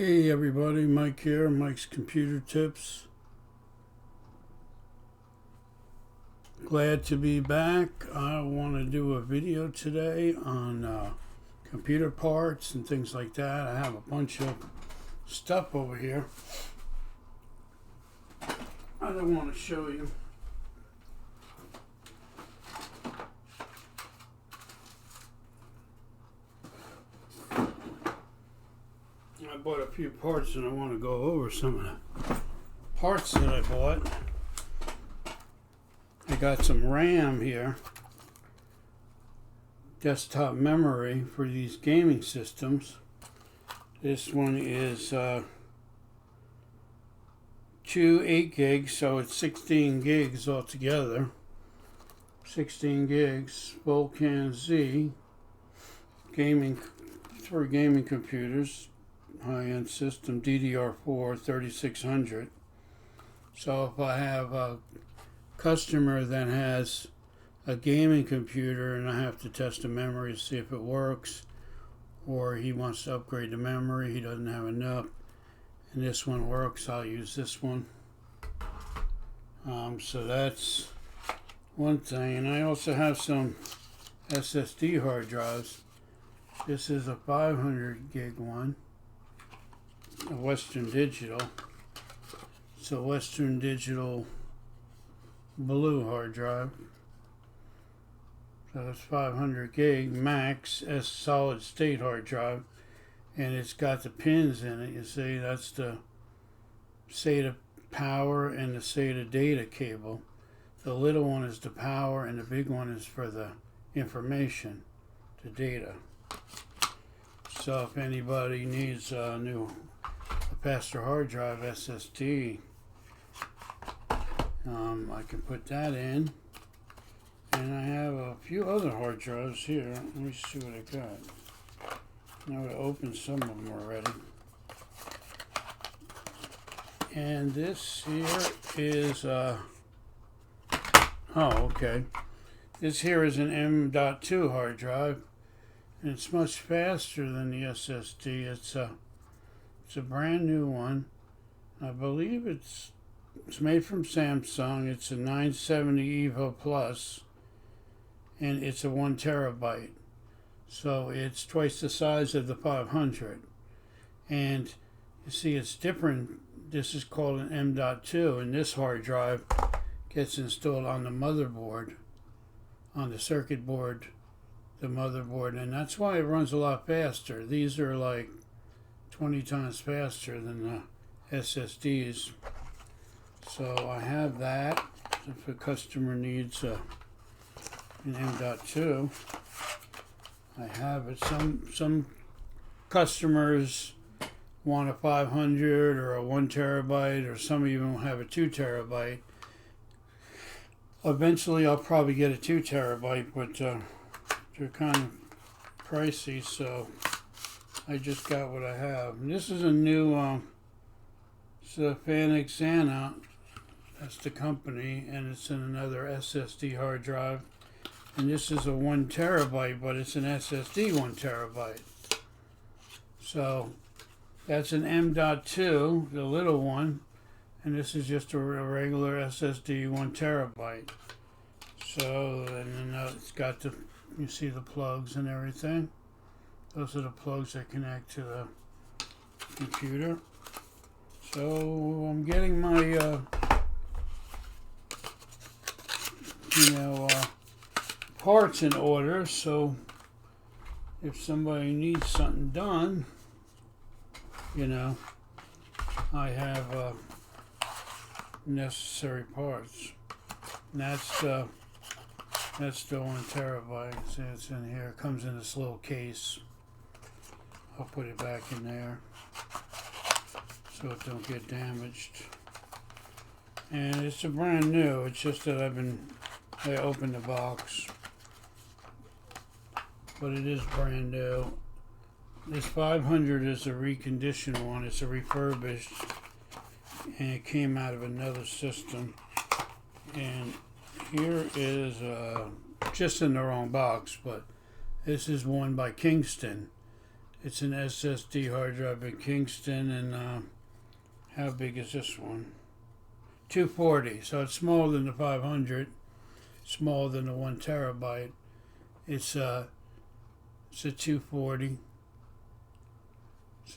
Hey everybody, Mike here, Mike's Computer Tips. Glad to be back. I want to do a video today on computer parts and things like that. I have a bunch of stuff over here I don't want to show you. I bought a few parts and I want to go over some of the parts that I bought. I got some RAM here, desktop memory for these gaming systems. This one is 2 8 gigs, so it's 16 gigs altogether. 16 gigs, Vulcan Z, gaming, for gaming computers. High-end system, DDR4 3600. So if I have a customer that has a gaming computer and I have to test the memory to see if it works, or he wants to upgrade the memory, he doesn't have enough, and this one works, I'll use this one. So that's one thing. And I also have some SSD hard drives. This is a 500 gig one. A Western Digital. It's a Western Digital blue hard drive. So it's 500 gig max S solid state hard drive, and it's got the pins in it. You see, that's the SATA power and the SATA data cable. The little one is the power, and the big one is for the information, the data. So if anybody needs a faster hard drive SSD, I can put that in. And I have a few other hard drives here. Let me see what I got. Now I opened some of them already. And this here is okay. This here is an M.2 hard drive, and it's much faster than the SSD. It's a brand new one. I believe it's made from Samsung. It's a 970 EVO Plus, and it's a 1 terabyte. So it's twice the size of the 500. And you see, it's different. This is called an M.2, and this hard drive gets installed on the motherboard, on the circuit board, the motherboard, and that's why it runs a lot faster. These are like 20 times faster than the SSDs. So I have that. If a customer needs an M.2, I have it. Some customers want a 500 or a 1 terabyte, or some even have a 2 terabyte. Eventually I'll probably get a 2 terabyte, but they're kind of pricey, so I just got what I have. And this is a new Fanuc Xana. That's the company, and it's in another SSD hard drive. And this is a 1 terabyte, but it's an SSD 1 terabyte. So that's an M.2, the little one, and this is just a regular SSD 1 terabyte. So, and then it's got the, you see the plugs and everything. Those are the plugs that connect to the computer. So I'm getting my, parts in order. So if somebody needs something done, I have necessary parts. And that's the 1 terabyte. See, it's in here. It comes in this little case. I'll put it back in there so it don't get damaged. And it's a brand new. It's just that I opened the box, but it is brand new. This 500 is a reconditioned one. It's a refurbished, and it came out of another system. And here is just in the wrong box, but this is one by Kingston. It's an SSD hard drive in Kingston, and how big is this one? 240. So it's smaller than the 500, smaller than the 1 terabyte. It's a 240.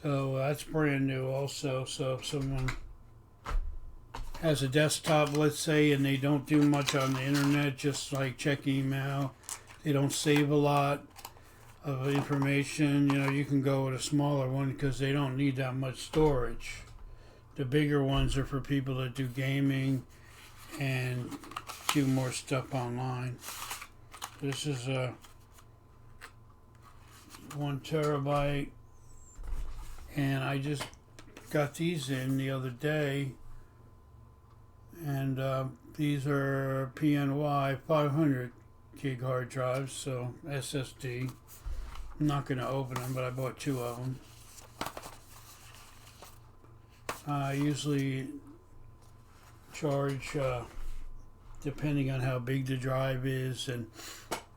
So that's brand new also. So if someone has a desktop, let's say, and they don't do much on the internet, just like check email, they don't save a lot of information, you can go with a smaller one because they don't need that much storage. The bigger ones are for people that do gaming and do more stuff online. This is a 1 terabyte, and I just got these in the other day, and these are PNY 500 gig hard drives, so SSD. I'm not going to open them, but I bought 2 of them. I usually charge depending on how big the drive is and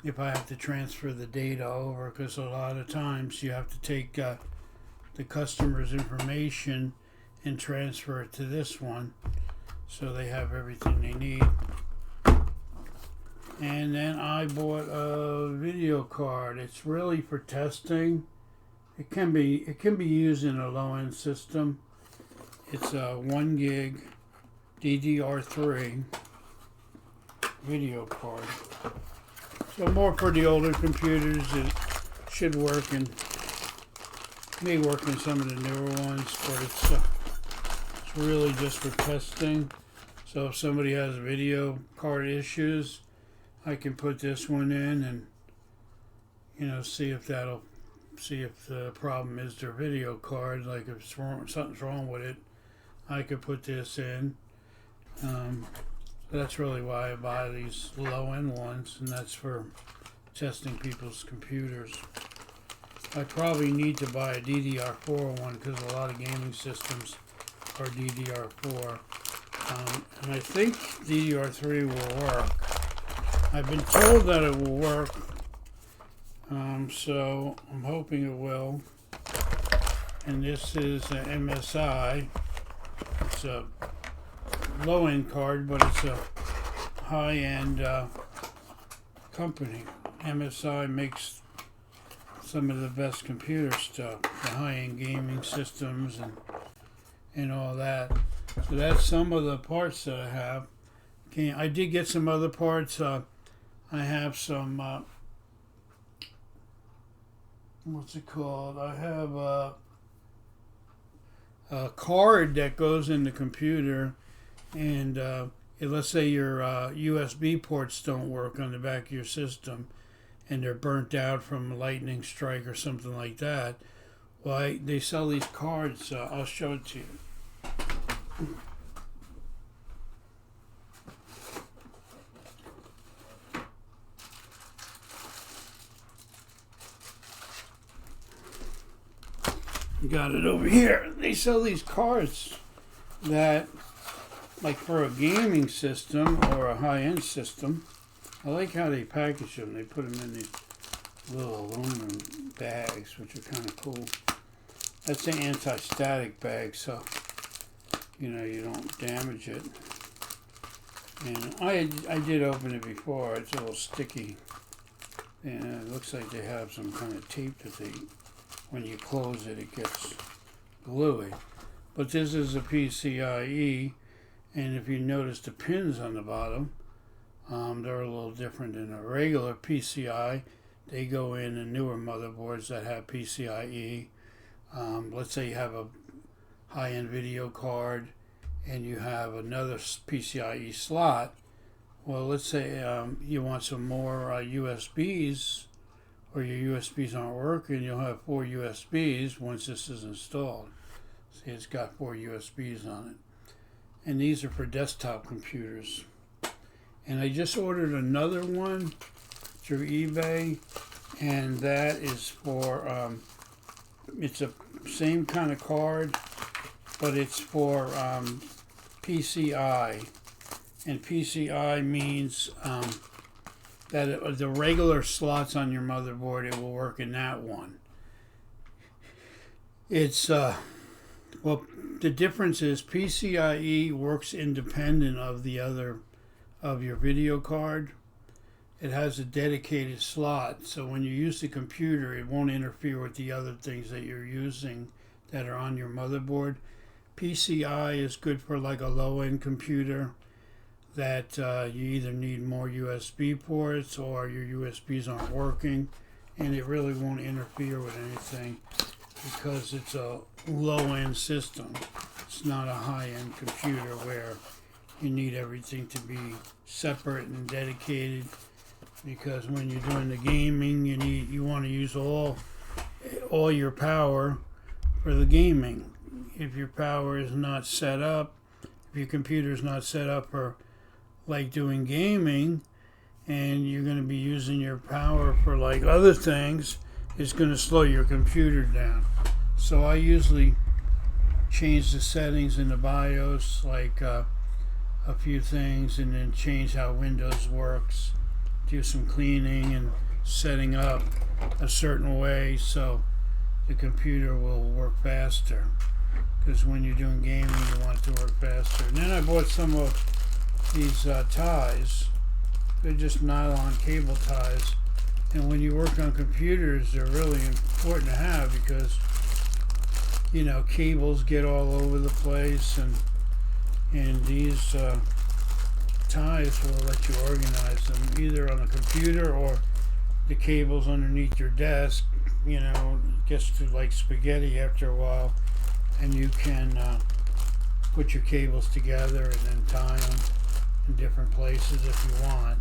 if I have to transfer the data over, because a lot of times you have to take the customer's information and transfer it to this one so they have everything they need. And then I bought a video card. It's really for testing. It can be used in a low-end system. It's a 1 gig DDR3 video card. So more for the older computers. It should work and may work in some of the newer ones, but it's really just for testing. So if somebody has video card issues, I can put this one in and see if the problem is their video card. Like if something's wrong with it, I could put this in. That's really why I buy these low-end ones, and that's for testing people's computers. I probably need to buy a DDR4 one because a lot of gaming systems are DDR4, and I think DDR3 will work. I've been told that it will work, so I'm hoping it will. And this is an MSI. It's a low-end card, but it's a high-end company. MSI makes some of the best computer stuff, the high-end gaming systems and all that. So that's some of the parts that I have. Okay, I did get some other parts. I have some, what's it called? I have a card that goes in the computer, and let's say your USB ports don't work on the back of your system, and they're burnt out from a lightning strike or something like that. Well, they sell these cards. I'll show it to you. Got it over here. They sell these cards that, like for a gaming system or a high-end system, I like how they package them. They put them in these little aluminum bags, which are kind of cool. That's an anti-static bag, so you don't damage it. And I did open it before. It's a little sticky, and it looks like they have some kind of tape that when you close it, it gets gluey. But this is a PCIe, and if you notice the pins on the bottom, they're a little different than a regular PCI. They go in the newer motherboards that have PCIe. Let's say you have a high-end video card and you have another PCIe slot. Well, let's say you want some more USBs, or your USBs aren't working, you'll have 4 USBs once this is installed. See, it's got 4 USBs on it. And these are for desktop computers. And I just ordered another one through eBay, and that is for, it's a same kind of card, but it's for PCI. And PCI means that the regular slots on your motherboard, it will work in that one. It's well, the difference is PCIe works independent of the other of your video card. It has a dedicated slot, so when you use the computer, it won't interfere with the other things that you're using that are on your motherboard. PCI is good for like a low-end computer that you either need more USB ports or your USBs aren't working, and it really won't interfere with anything because it's a low-end system. It's not a high-end computer where you need everything to be separate and dedicated, because when you're doing the gaming, you want to use all your power for the gaming. If your power is not set up, if your computer is not set up for like doing gaming, and you're going to be using your power for like other things, it's going to slow your computer down. So I usually change the settings in the BIOS, like a few things, and then change how Windows works, do some cleaning and setting up a certain way so the computer will work faster, because when you're doing gaming you want it to work faster. And then I bought some of these ties. They're just nylon cable ties, and when you work on computers they're really important to have, because cables get all over the place, and these ties will let you organize them either on a computer or the cables underneath your desk. It gets to like spaghetti after a while, and you can put your cables together and then tie them in different places if you want,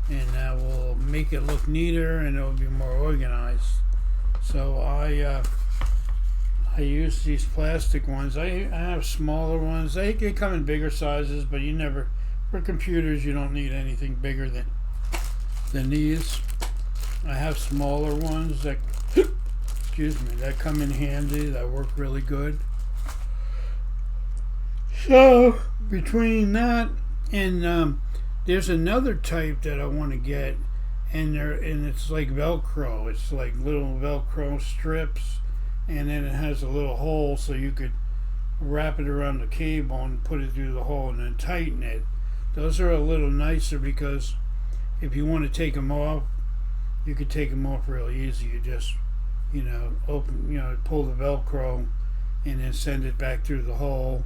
and that will make it look neater and it will be more organized. So I use these plastic ones. I have smaller ones. They come in bigger sizes, but for computers you don't need anything bigger than these. I have smaller ones that that come in handy, that work really good. So between that and there's another type that I want to get, and it's like Velcro. It's like little Velcro strips, and then it has a little hole so you could wrap it around the cable and put it through the hole and then tighten it. Those are a little nicer because if you want to take them off, you could take them off real easy. You just pull the Velcro and then send it back through the hole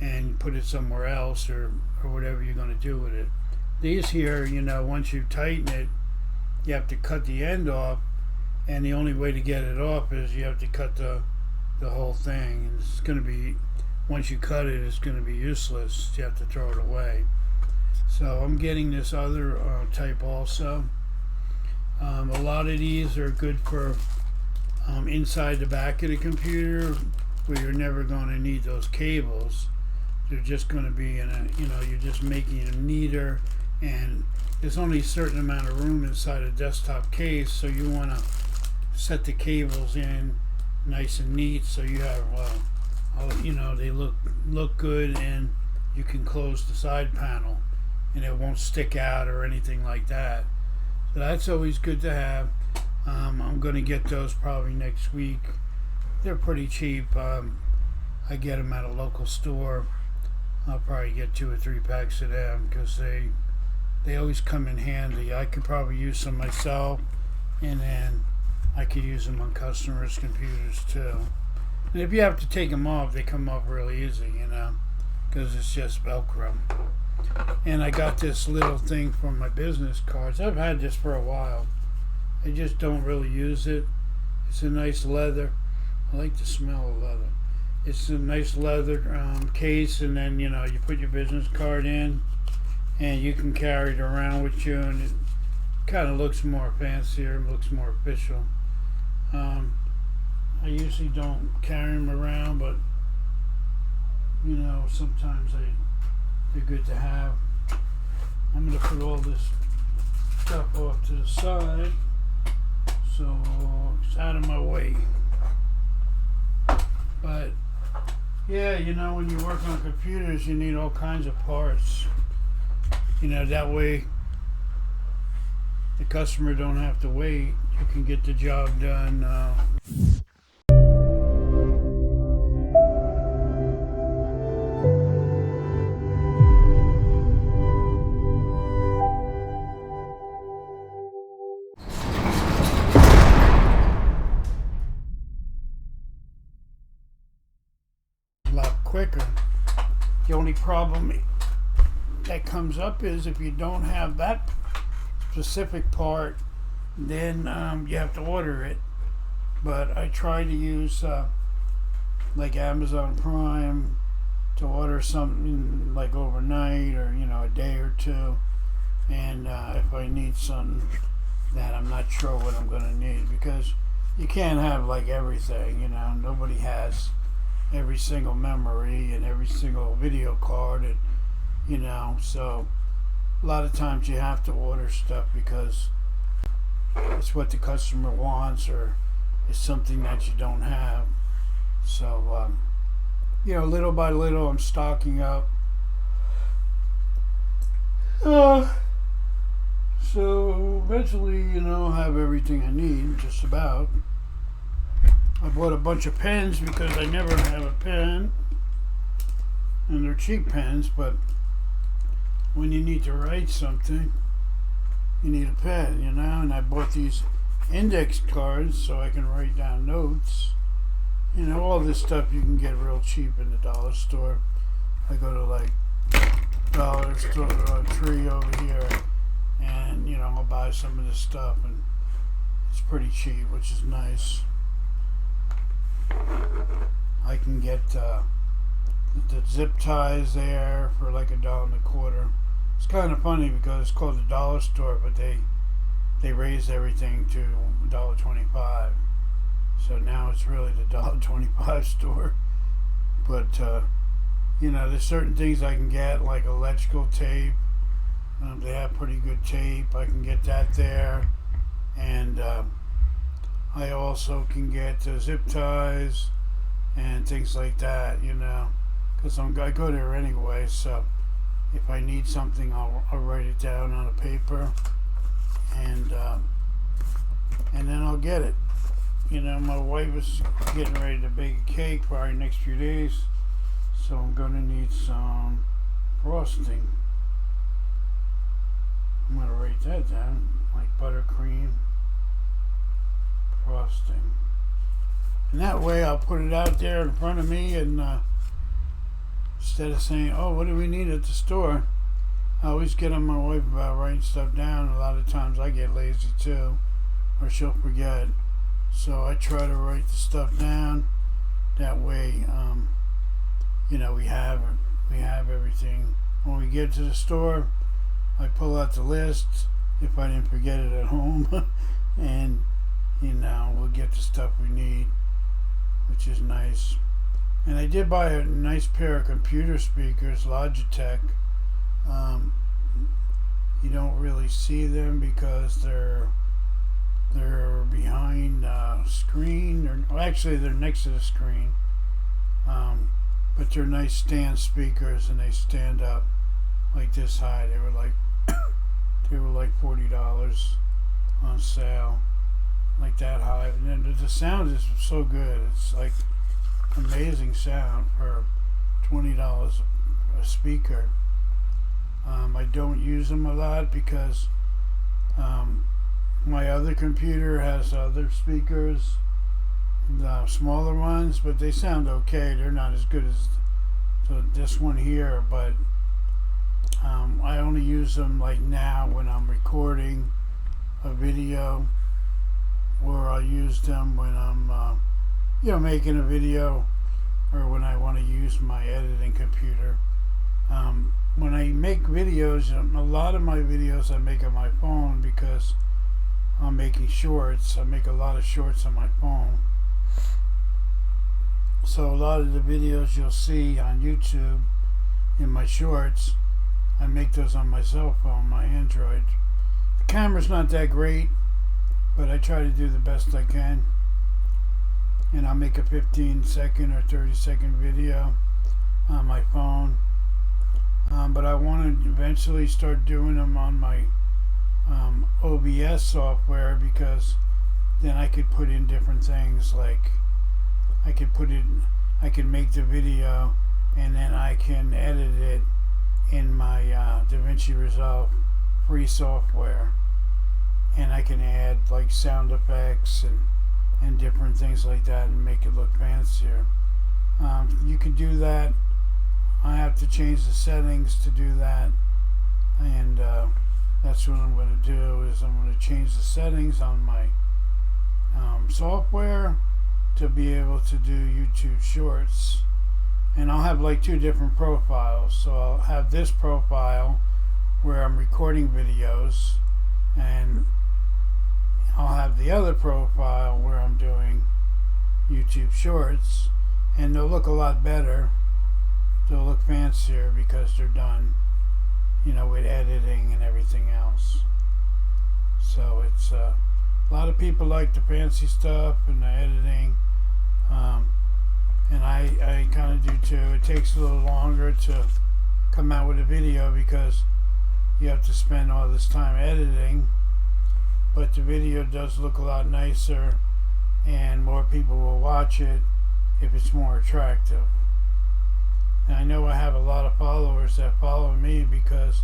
and put it somewhere else, or whatever you're going to do with it. These here, once you tighten it, you have to cut the end off, and the only way to get it off is you have to cut the whole thing. And it's going to be, once you cut it, it's going to be useless. You have to throw it away. So I'm getting this other type also. A lot of these are good for inside the back of the computer, where you're never going to need those cables. They're just going to be you're just making them neater, and there's only a certain amount of room inside a desktop case, so you want to set the cables in nice and neat, so you have they look good, and you can close the side panel and it won't stick out or anything like that. So that's always good to have. I'm going to get those probably next week. They're pretty cheap. I get them at a local store. I'll probably get 2 or 3 packs of them because they always come in handy. I could probably use some myself, and then I could use them on customers' computers too. And if you have to take them off, they come off really easy, because it's just Velcro. And I got this little thing for my business cards. I've had this for a while. I just don't really use it. It's a nice leather. I like the smell of leather. It's a nice leather case, and then you put your business card in, and you can carry it around with you, and it kind of looks more fancier, looks more official. I usually don't carry them around, but sometimes they're good to have. I'm going to put all this stuff off to the side so it's out of my way. But yeah, when you work on computers, you need all kinds of parts. That way the customer don't have to wait. You can get the job done. problem that comes up is if you don't have that specific part, then you have to order it. But I try to use like Amazon Prime to order something like overnight or a day or two, and if I need something that I'm not sure what I'm going to need, because you can't have like everything, nobody has every single memory and every single video card, and so a lot of times you have to order stuff because it's what the customer wants or it's something that you don't have. So little by little I'm stocking up. So eventually, I'll have everything I need, just about. I bought a bunch of pens because I never have a pen, and they're cheap pens, but when you need to write something, you need a pen, and I bought these index cards so I can write down notes. All this stuff you can get real cheap in the dollar store. I go to like Dollar Tree over here, and I'll buy some of this stuff, and it's pretty cheap, which is nice. I can get the zip ties there for like $1.25. It's kind of funny because it's called the dollar store, but they raised everything to $1.25. So now it's really the $1.25 store. But there's certain things I can get, like electrical tape. They have pretty good tape. I can get that there, and I also can get zip ties and things like that. Because I go there anyway. So if I need something, I'll write it down on a paper, and then I'll get it. My wife is getting ready to bake a cake probably next few days, so I'm gonna need some frosting. I'm gonna write that down, like buttercream frosting, and that way I'll put it out there in front of me, and instead of saying, "Oh, what do we need at the store?" I always get on my wife about writing stuff down. A lot of times I get lazy too, or she'll forget. So I try to write the stuff down. That way, we have everything. When we get to the store, I pull out the list if I didn't forget it at home, and we'll get the stuff we need, which is nice. And I did buy a nice pair of computer speakers, Logitech. You don't really see them because they're behind screen, or actually they're next to the screen, but they're nice stand speakers, and they stand up like this high. They were like $40 on sale, like that high, and the sound is so good. It's like amazing sound for $20 a speaker. I don't use them a lot because my other computer has other speakers, the smaller ones, but they sound okay. They're not as good as this one here, but I only use them like now when I'm recording a video, or I'll use them when I'm making a video, or when I want to use my editing computer. When I make videos, a lot of my videos I make on my phone because I'm making shorts. I make a lot of shorts on my phone. So a lot of the videos you'll see on YouTube in my shorts, I make those on my cell phone, my Android. The camera's not that great, but I try to do the best I can. And I'll make a 15-second or 30-second video on my phone. But I want to eventually start doing them on my OBS software, because then I could put in different things, like I can make the video and then I can edit it in my DaVinci Resolve free software, and I can add like sound effects and different things like that and make it look fancier. You can do that I have to change the settings to do that, and that's what I'm going to do. Is I'm going to change the settings on my software to be able to do YouTube Shorts. And I'll have like two different profiles. So I'll have this profile where I'm recording videos, and I'll have the other profile where I'm doing YouTube Shorts, and they'll look a lot better. They'll look fancier because they're done, with editing and everything else. So it's a lot of people like the fancy stuff and the editing, and I kind of do too. It takes a little longer to come out with a video because you have to spend all this time editing, but the video does look a lot nicer, and more people will watch it if it's more attractive. And I know I have a lot of followers that follow me because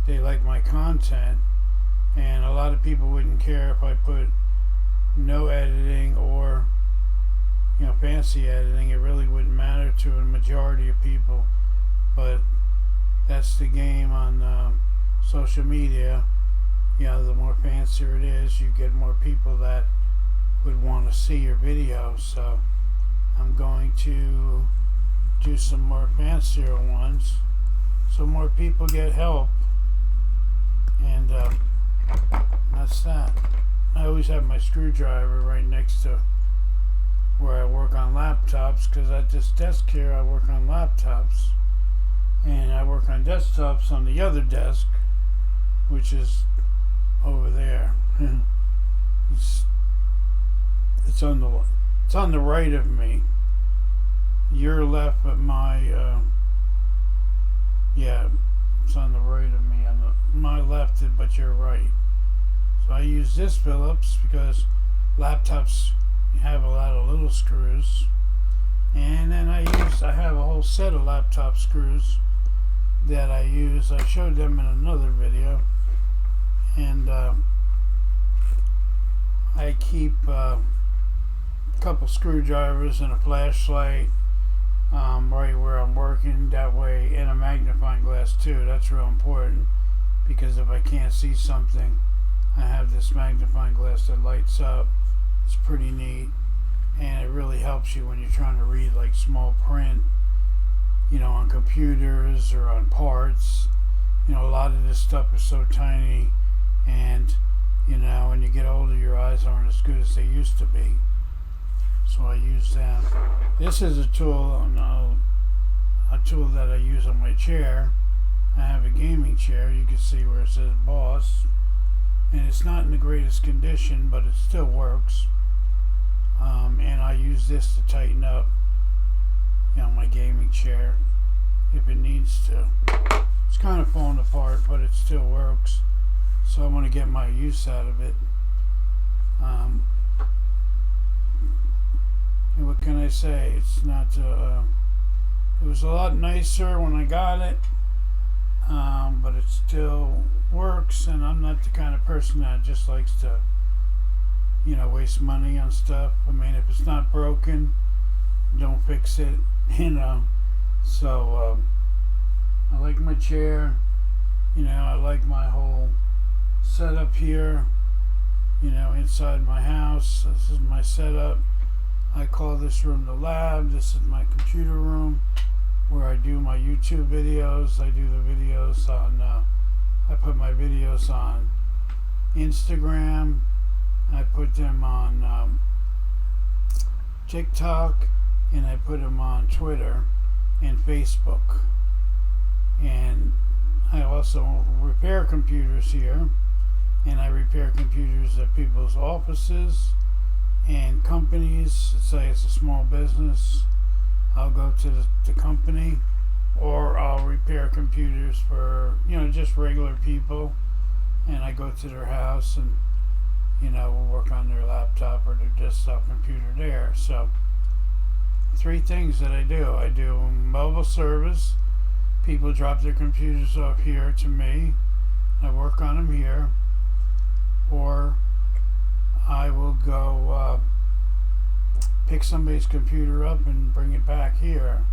they like my content, and a lot of people wouldn't care if I put no editing or fancy editing. It really wouldn't matter to a majority of people, but that's the game on social media. The more fancier it is, you get more people that would want to see your video. So I'm going to do some more fancier ones so more people get help, and that's that. I always have my screwdriver right next to where I work on laptops, because at this desk here I work on laptops, and I work on desktops on the other desk, which is over there. It's on the right of me. You're left, but it's on the right of me. On my left, but you're right. So I use this Phillips because laptops have a lot of little screws, and then I have a whole set of laptop screws that I use. I showed them in another video, and I keep a couple screwdrivers and a flashlight right where I'm working, that way, and a magnifying glass too. That's real important, because if I can't see something, I have this magnifying glass that lights up. It's pretty neat, and it really helps you when you're trying to read like small print, on computers or on parts. A lot of this stuff is so tiny, and when you get older, your eyes aren't as good as they used to be. So I use them. This is a tool that I use on my chair. I have a gaming chair. You can see where it says Boss, and it's not in the greatest condition, but it still works. And I use this to tighten up, my gaming chair if it needs to. It's kind of falling apart, but it still works. So I want to get my use out of it. And what can I say? It's not. It was a lot nicer when I got it, but it still works. And I'm not the kind of person that just likes to, waste money on stuff. I mean, if it's not broken, don't fix it. So I like my chair. I like my whole setup here. Inside my house. This is my setup. I call this room the lab. This is my computer room where I do my YouTube videos. I do the videos on, I put my videos on Instagram. I put them on TikTok, and I put them on Twitter and Facebook. And I also repair computers here, and I repair computers at people's offices and companies. Say it's a small business, I'll go to the company, or I'll repair computers for just regular people, and I go to their house and we'll work on their laptop or their desktop computer there. So 3 things that I do. I do mobile service. People drop their computers off here to me. I work on them here, or I will go pick somebody's computer up and bring it back here,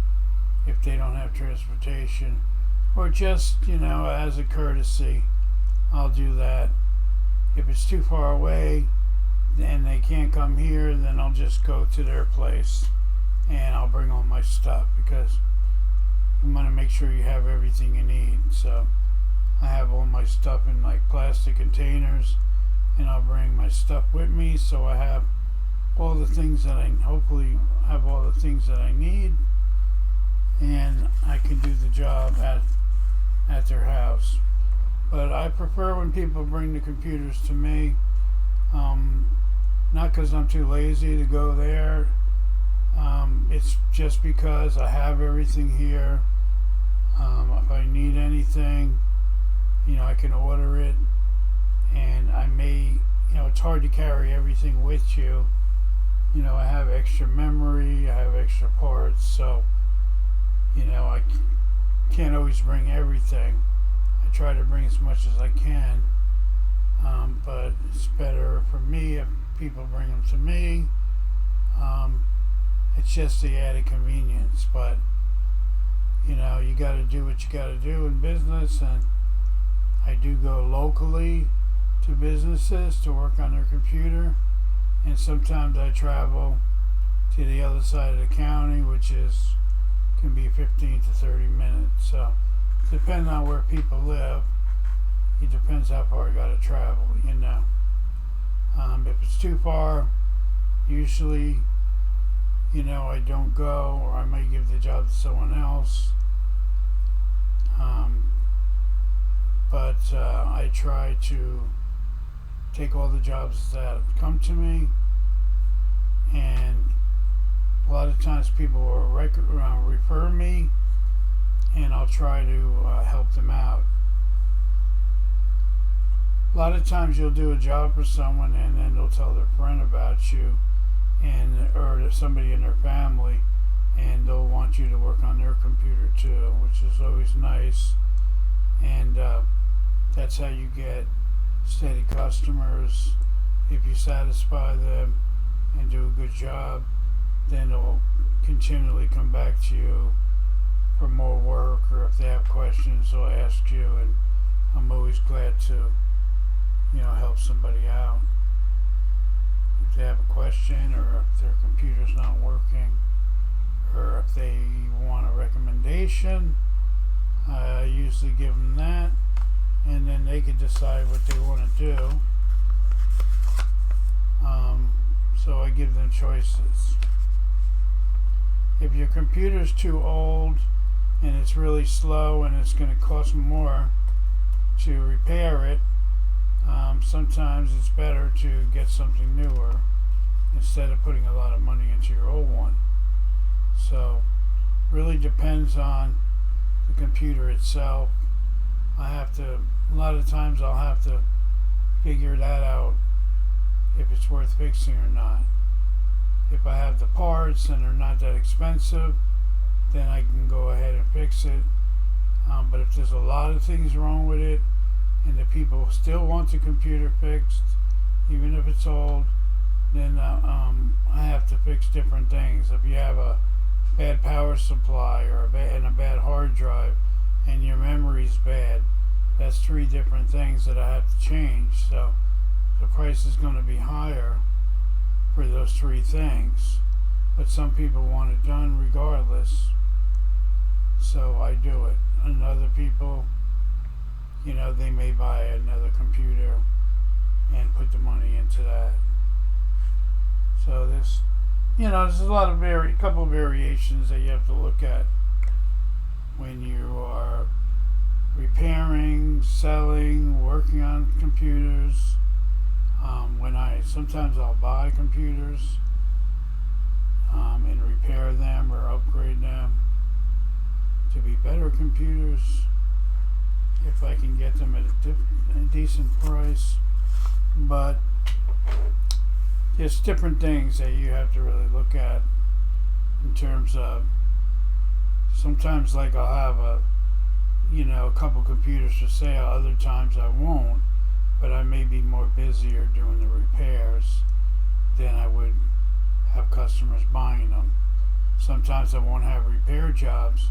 if they don't have transportation, or just, as a courtesy, I'll do that. If it's too far away and they can't come here, then I'll just go to their place and I'll bring all my stuff, because you want to make sure you have everything you need. So I have all my stuff in like plastic containers, and I'll bring my stuff with me, so I have all the things that I hopefully have all the things that I need, and I can do the job at their house. But I prefer when people bring the computers to me, not because I'm too lazy to go there. It's just because I have everything here. If I need anything, I can order it, and I may, it's hard to carry everything with you. I have extra memory, I have extra parts, so, I can't always bring everything. I try to bring as much as I can, but it's better for me if people bring them to me. It's just the added convenience, but, you got to do what you got to do in business, and I do go locally to businesses to work on their computer, and sometimes I travel to the other side of the county, which can be 15 to 30 minutes. So depending on where people live, it depends how far I got to travel. If it's too far, usually, I don't go, or I might give the job to someone else. But I try to take all the jobs that come to me, and a lot of times people will refer me, and I'll try to help them out. A lot of times you'll do a job for someone, and then they'll tell their friend about you, or somebody in their family, and they'll want you to work on their computer too, which is always nice. And that's how you get steady customers. If you satisfy them and do a good job, then they'll continually come back to you for more work, or if they have questions, they'll ask you, and I'm always glad to, help somebody out. If they have a question, or if their computer's not working, or if they want a recommendation, I usually give them that, and then they can decide what they want to do. So I give them choices. If your computer's too old and it's really slow and it's going to cost more to repair it, sometimes it's better to get something newer instead of putting a lot of money into your old one. So really depends on the computer itself. A lot of times I'll have to figure that out, if it's worth fixing or not. If I have the parts and they're not that expensive, then I can go ahead and fix it. But if there's a lot of things wrong with it, and the people still want the computer fixed, even if it's old, then I have to fix different things. If you have a bad power supply, or a bad hard drive, and your memory's bad, that's 3 different things that I have to change. So the price is going to be higher for those 3 things. But some people want it done regardless, so I do it. And other people, they may buy another computer and put the money into that. So there's a lot of couple variations that you have to look at when you are repairing, selling, working on computers. Sometimes I'll buy computers and repair them or upgrade them to be better computers if I can get them at a decent price. But there's different things that you have to really look at in terms of, sometimes like I'll have a couple computers for sale, other times I won't, but I may be more busier doing the repairs than I would have customers buying them. Sometimes I won't have repair jobs.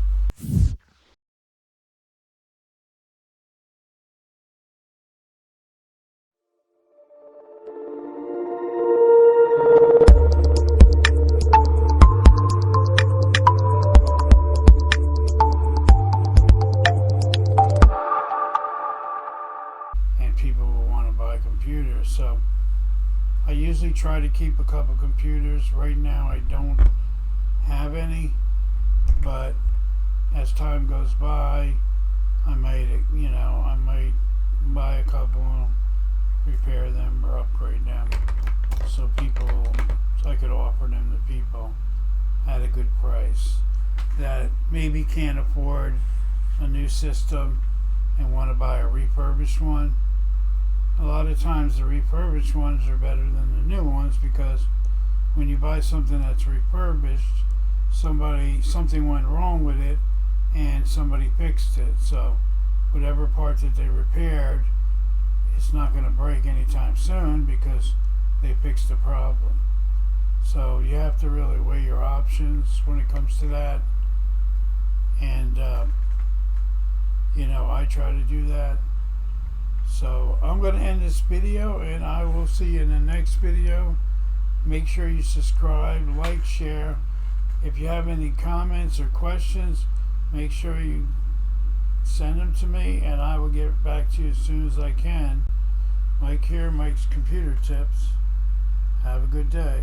And people will want to buy computers. So I usually try to keep a couple computers. Right now I don't have any, but as time goes by, I might buy a couple, repair them or upgrade them, so I could offer them to people at a good price that maybe can't afford a new system and want to buy a refurbished one. A lot of times the refurbished ones are better than the new ones, because when you buy something that's refurbished, something went wrong with it and somebody fixed it. So whatever part that they repaired, it's not going to break anytime soon because they fixed the problem. So you have to really weigh your options when it comes to that. And I try to do that. So I'm going to end this video, and I will see you in the next video. Make sure you subscribe, like, share. If you have any comments or questions, make sure you send them to me, and I will get back to you as soon as I can. Mike here, Mike's Computer Tips. Have a good day.